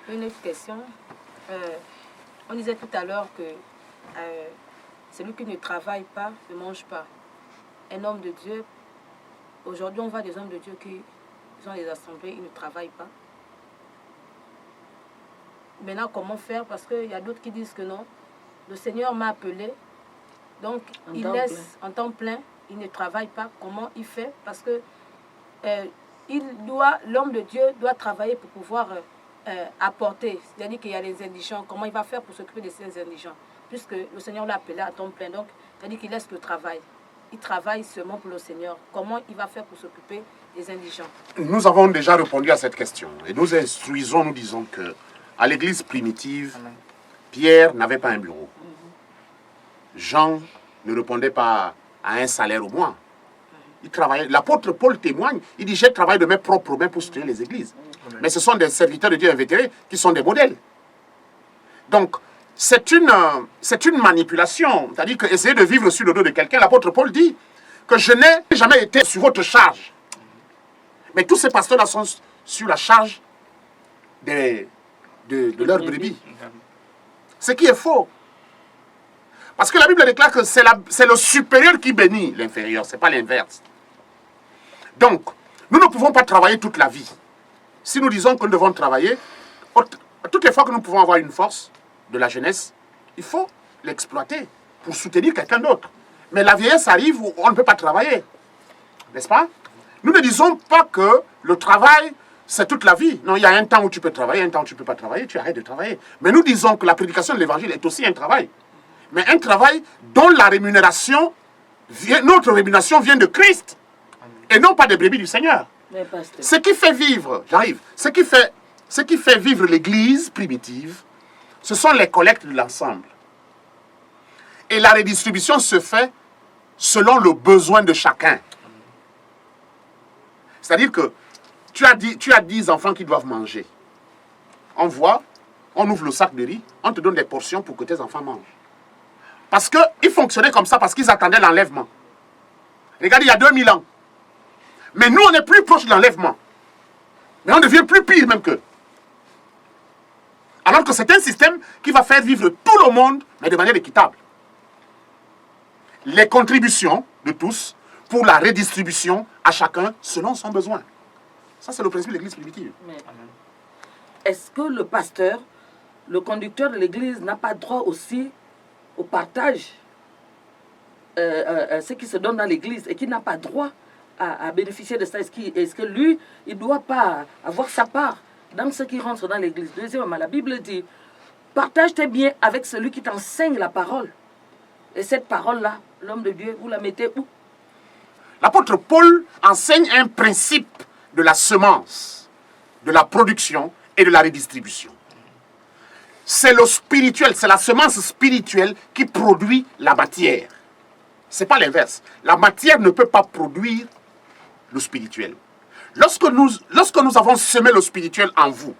Une autre question. On disait tout à l'heure que celui qui ne travaille pas ne mange pas. Un homme de Dieu, aujourd'hui on voit des hommes de Dieu qui ont des assemblées, ils ne travaillent pas. Maintenant, comment faire? Parce qu'il y a d'autres qui disent que non. Le Seigneur m'a appelé, donc il laisse en temps plein, il ne travaille pas. Comment il fait? Parce que l'homme de Dieu doit travailler pour pouvoir apporter. C'est-à-dire qu'il y a les indigents. Comment il va faire pour s'occuper de ces indigents? Puisque le Seigneur l'a appelé à temps plein, donc c'est-à-dire qu'il laisse le travail. Il travaille seulement pour le Seigneur. Comment il va faire pour s'occuper des indigents? Nous avons déjà répondu à cette question. Et nous instruisons, nous disons que à l'église primitive, Pierre n'avait pas un bureau. Jean ne répondait pas à un salaire au mois. Il travaillait. L'apôtre Paul témoigne, il dit, j'ai travaillé de mes propres mains pour soutenir les églises. Mais ce sont des serviteurs de Dieu invétérés qui sont des modèles. Donc, c'est une manipulation. C'est-à-dire qu'essayer de vivre sur le dos de quelqu'un, l'apôtre Paul dit que je n'ai jamais été sur votre charge. Mais tous ces pasteurs-là sont sur la charge de leurs brebis. Ce qui est faux. Parce que la Bible déclare que c'est le supérieur qui bénit l'inférieur, ce n'est pas l'inverse. Donc, nous ne pouvons pas travailler toute la vie. Si nous disons que nous devons travailler, toutes les fois que nous pouvons avoir une force de la jeunesse, il faut l'exploiter pour soutenir quelqu'un d'autre. Mais la vieillesse arrive où on ne peut pas travailler. N'est-ce pas? Nous ne disons pas que le travail, c'est toute la vie. Non, il y a un temps où tu peux travailler, un temps où tu ne peux pas travailler, tu arrêtes de travailler. Mais nous disons que la prédication de l'évangile est aussi un travail. Mais un travail dont la rémunération, notre rémunération vient de Christ. Et non pas des brebis du Seigneur. Ce qui fait vivre, ce qui fait vivre l'église primitive, ce sont les collectes de l'ensemble. Et la redistribution se fait selon le besoin de chacun. C'est-à-dire que tu as 10 enfants qui doivent manger. On ouvre le sac de riz, on te donne des portions pour que tes enfants mangent. Parce qu'ils fonctionnaient comme ça, parce qu'ils attendaient l'enlèvement. Regardez, il y a 2000 ans. Mais nous, on est plus proche de l'enlèvement. Mais on devient plus pire même qu'eux. Alors que c'est un système qui va faire vivre tout le monde, mais de manière équitable. Les contributions de tous pour la redistribution à chacun selon son besoin. Ça, c'est le principe de l'église primitive. Est-ce que le pasteur, le conducteur de l'église n'a pas droit aussi au partage, ce qui se donne dans l'église, et qui n'a pas droit à bénéficier de ça? Est-ce que lui, il ne doit pas avoir sa part dans ce qui rentre dans l'église? Deuxièmement, la Bible dit, partage tes biens avec celui qui t'enseigne la parole. Et cette parole-là, l'homme de Dieu, vous la mettez où? L'apôtre Paul enseigne un principe de la semence, de la production et de la redistribution. C'est le spirituel, c'est la semence spirituelle qui produit la matière. Ce n'est pas l'inverse. La matière ne peut pas produire le spirituel. Lorsque nous avons semé le spirituel en vous,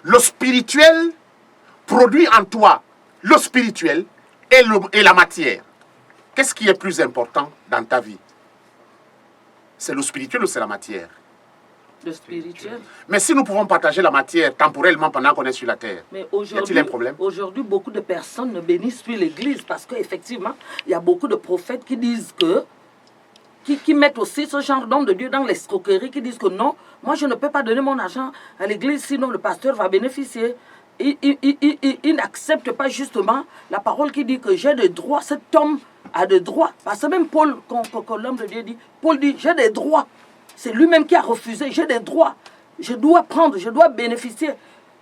le spirituel produit en toi le spirituel et la matière. Qu'est-ce qui est plus important dans ta vie? C'est le spirituel ou c'est la matière? Le spirituel. Mais si nous pouvons partager la matière temporellement pendant qu'on est sur la terre, y a-t-il un problème? Aujourd'hui, beaucoup de personnes ne bénissent plus l'église parce qu'effectivement, il y a beaucoup de prophètes qui disent que, qui mettent aussi ce genre d'homme de Dieu dans l'escroquerie, qui disent que non, moi je ne peux pas donner mon argent à l'église, sinon le pasteur va bénéficier. Il n'accepte pas justement la parole qui dit que j'ai des droits, cet homme a des droits. Parce que même Paul, quand l'homme de Dieu dit, Paul dit, j'ai des droits. C'est lui-même qui a refusé, j'ai des droits. Je dois prendre, je dois bénéficier.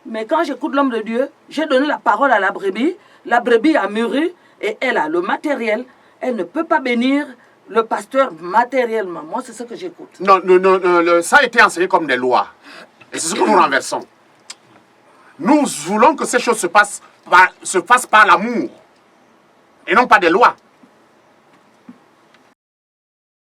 Mais quand j'écoute l'homme de Dieu, j'ai donné la parole à la brebis a mûri et elle a le matériel. Elle ne peut pas bénir le pasteur matériellement. Moi, c'est ce que j'écoute. Non, ça a été enseigné comme des lois. Et c'est ce que nous renversons. Nous voulons que ces choses se fassent par l'amour et non pas des lois.